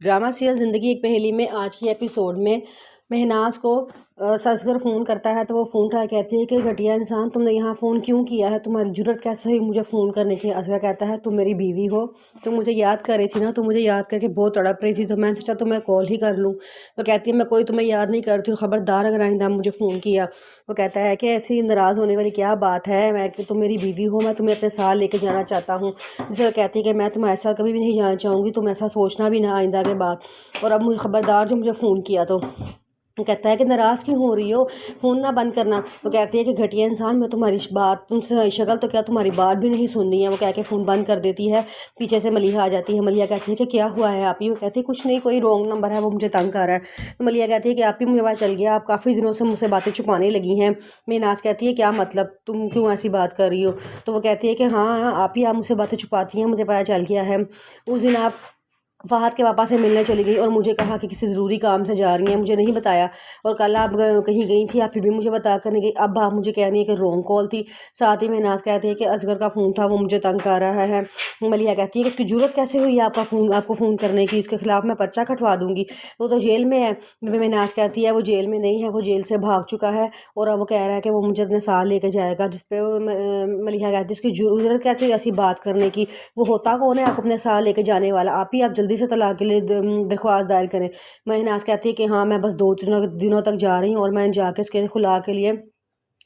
Drama serial ज़िंदगी एक पहेली में आज की एपिसोड में महनाज को असगर फ़ोन करता है तो वो फ़ोन उठा कहती है कि घटिया इंसान, तुमने यहाँ फ़ोन क्यों किया है, तुम्हारी जुर्रत कैसे हुई मुझे फ़ोन करने की। असगर कहता है तुम मेरी बीवी हो, तुम मुझे याद कर रही थी ना, तुम मुझे याद करके बहुत तड़प रही थी तो मैंने सोचा तुम्हें कॉल ही कर लूँ। वो कहती है मैं कोई तुम्हें याद नहीं करती हूँ, ख़बरदार अगर आइंदा मुझे फ़ोन किया। वो कहता है कि ऐसी नाराज़ होने वाली क्या बात है, मैं कि तुम मेरी बीवी हो, मैं तुम्हें अपने साथ लेके जाना चाहता हूँ। जिसे वो कहती है कि मैं तुम्हें ऐसा कभी भी नहीं जाना चाहूँगी, तुम ऐसा सोचना भी ना आइंदा के बाद, और अब मुझे ख़बरदार जो मुझे फ़ोन किया तो। वो कहता है कि नाराज़ क्यों हो रही हो, फ़ोन ना बंद करना। वो कहती है कि घटिया इंसान, मैं तुम्हारी बात, तुमसे शक्ल तो क्या तुम्हारी बात भी नहीं सुन रही है। वो कह के फ़ोन बंद कर देती है। पीछे से मलिहा आ जाती है। मलिहा कहती है कि क्या हुआ है आप ही। वो कहती है कुछ नहीं, कोई रॉन्ग नंबर है वो मुझे तंग कर रहा है। तो मलिहा कहती है कि आप ही मुझे पता चल गया, आप काफ़ी दिनों से मुझसे बातें छुपाने लगी हैं। महनाज कहती है क्या मतलब, तुम क्यों ऐसी बात कर रही हो। तो वो कहती है कि हाँ आप ही, आप मुझसे बातें छुपाती हैं, मुझे पता चल गया है। उस दिन आप फ़हद के पापा से मिलने चली गई और मुझे कहा कि किसी ज़रूरी काम से जा रही हैं, मुझे नहीं बताया। और कल आप कहीं गई थी, आप फिर भी मुझे बता कर नहीं गई। अब आप मुझे कह रही है कि रॉन्ग कॉल थी। साथ ही महनाज कहती है कि असगर का फ़ोन था, वो मुझे तंग कर रहा है। मलिहा कहती है कि उसकी ज़रूरत कैसे हुई आपको फ़ोन करने की, उसके खिलाफ़ मैं पर्चा कटवा दूँगी, वो तो जेल में है। महनाज कहती है वो जेल में नहीं है, वो जेल से भाग चुका है और अब वो कह रहा है कि वो मुझे अपने साथ लेके जाएगा। जिस पे मलिहा कहती है उसकी ज़रूरत क्या थी ऐसी बात करने की, वो होता कौन है आप अपने साथ लेके जाने वाला, आप ही आप जल्दी से तलाक के लिए दरख्वास्त दायर करें। महनाज कहती है कि हाँ मैं बस 2 दिनों तक जा रही हूँ और मैं जाके इसके खुला के लिए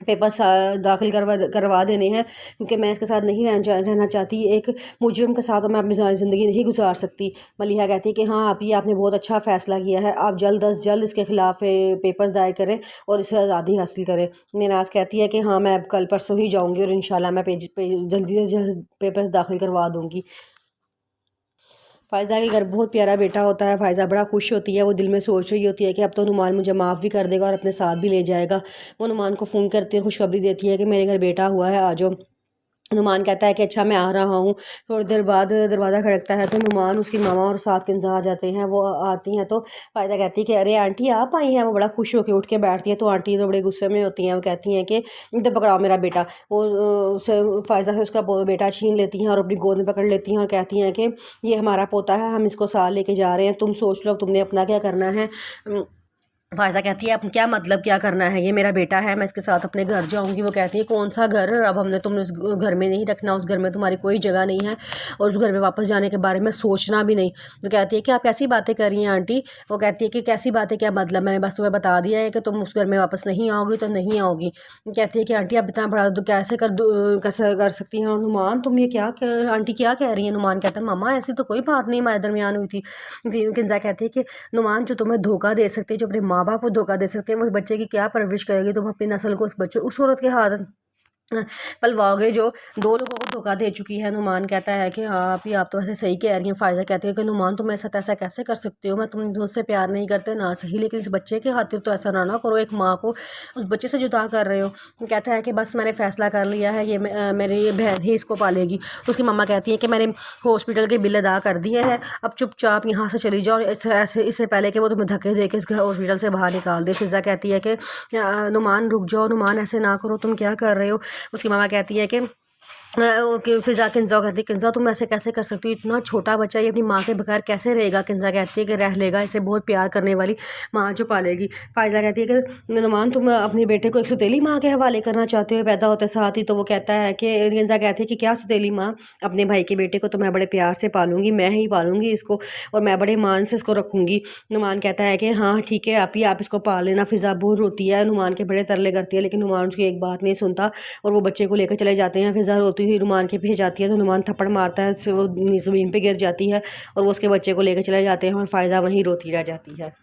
पेपर्स दाखिल करवा देने हैं, क्योंकि मैं इसके साथ नहीं रहना चाहती, एक मुजरिम के साथ मैं अपनी ज़िंदगी नहीं गुजार सकती। मलिहा कहती है कि हाँ आपने बहुत अच्छा फ़ैसला किया है, आप जल्द अज जल्द इसके ख़िलाफ़ पेपर्स दायर करें और इसे आज़ादी हासिल करें। महनाज कहती है कि हाँ मैं अब कल परसों ही जाऊँगी और इंशाल्लाह मैं जल्दी से जल्द पेपर्स दाखिल करवा दूँगी। फ़ायज़ा के घर बहुत प्यारा बेटा होता है। फ़ायज़ा बड़ा खुश होती है, वो दिल में सोच रही होती है कि अब तो नुमान मुझे माफ़ भी कर देगा और अपने साथ भी ले जाएगा। वो नुमान को फ़ोन करती है, खुशखबरी देती है कि मेरे घर बेटा हुआ है, आ जाओ। नुमान कहता है कि अच्छा मैं आ रहा हूँ। थोड़ी देर बाद दरवाज़ा खड़कता है तो नुमान, उसकी मामा और साथ किंज़ा आ जाते हैं। वो आती हैं तो फ़ायदा कहती है कि अरे आंटी आप आई हैं। वो बड़ा खुश होकर उठ के बैठती है तो आंटी तो बड़े गुस्से में होती हैं। वो कहती हैं कि इधर पकड़ाओ मेरा बेटा। वो उसे फ़ायदा से उसका बेटा छीन लेती हैं और अपनी गोद में पकड़ लेती हैं और कहती हैं कि ये हमारा पोता है, हम इसको साथ लेके जा रहे हैं, तुम सोच लो तुमने अपना क्या करना है। फ़ायज़ा कहती है अब क्या मतलब क्या करना है, ये मेरा बेटा है, मैं इसके साथ अपने घर जाऊंगी। वो कहती है कौन सा घर, अब हमने तुमने उस घर में नहीं रखना, उस घर में तुम्हारी कोई जगह नहीं है और उस घर में वापस जाने के बारे में सोचना भी नहीं। तो कहती है कि आप कैसी बातें कर रही हैं आंटी। वो कहती है कि कैसी बातें, क्या मतलब, मैंने बस तुम्हें बता दिया है कि तुम उस घर में वापस नहीं आओगी तो नहीं आओगी। कहती है कि आंटी आप इतना बड़ा कैसे कर सकती हैं। और नुमान तुम ये क्या आंटी क्या कह रही हैं। नुमान कहता है मामा ऐसी तो कोई बात नहीं हमारे दरमियान हुई थी। किंज़ा कहती है कि नुमान जो तुम्हें धोखा दे सकते हैं, जो अपने माँ बाप को धोखा दे सकते हैं, वो बच्चे की क्या परवरिश करेगी। तुम अपनी नस्ल को उस औरत के हाथ पलवाओगे जो 2 लोगों को धोखा दे चुकी है। नुमान कहता है कि हाँ आप तो ऐसे सही कह रही हैं। फ़ायज़ा कहती है कि नुमान तुम ऐसा ऐसा कैसे कर सकते हो, मैं तुम मुझसे प्यार नहीं करते ना सही, लेकिन इस बच्चे के खातिर तो ऐसा ना करो, एक माँ को उस बच्चे से जुदा कर रहे हो। कहता है कि बस मैंने फ़ैसला कर लिया है, ये मेरी ये बहन ही इसको पालेगी। उसकी मम्मा कहती है कि मैंने हॉस्पिटल के बिल अदा कर दिए हैं, अब चुपचाप यहाँ से चली जाओ, इससे पहले कि वो तुम्हें धक्के दे के इस हॉस्पिटल से बाहर निकाल दे। फ़िज़ा कहती है कि नुमान रुक जाओ, नुमान ऐसे ना करो, तुम क्या कर रहे हो। उसकी मामा कहती है कि फ़िज़ा किंज़ा कहती है किंज़ा तुम ऐसे कैसे कर सकती हो, इतना छोटा बच्चा ये अपनी माँ के बगैर कैसे रहेगा। किंज़ा कहती है कि रह लेगा, इसे बहुत प्यार करने वाली माँ जो पालेगी। फ़ायज़ा कहती है कि नुमान तुम अपने बेटे को एक सौतेली माँ के हवाले करना चाहते हो पैदा होते साथ ही। तो वो कहता है कि किंज़ा कहती है कि क्या सौतेली माँ, अपने भाई के बेटे को तो मैं बड़े प्यार से पालूंगी, मैं ही पालूंगी इसको और मैं बड़े मान से इसको रखूँगी। नुमान कहता है कि हाँ ठीक है आप इसको पाल लेना। फ़िज़ा बहुत रोती है, नुमान के बड़े तरले करती है, लेकिन नुमान उसकी एक बात नहीं सुनता और वो बच्चे को लेकर चले जाते हैं। फ़िज़ा रोती हुई नुमान के पीछे जाती है तो नुमान थप्पड़ मारता है, वो ज़मीन पे गिर जाती है और वो उसके बच्चे को लेकर चले जाते हैं और फ़ायज़ा वहीं रोती रह जाती है।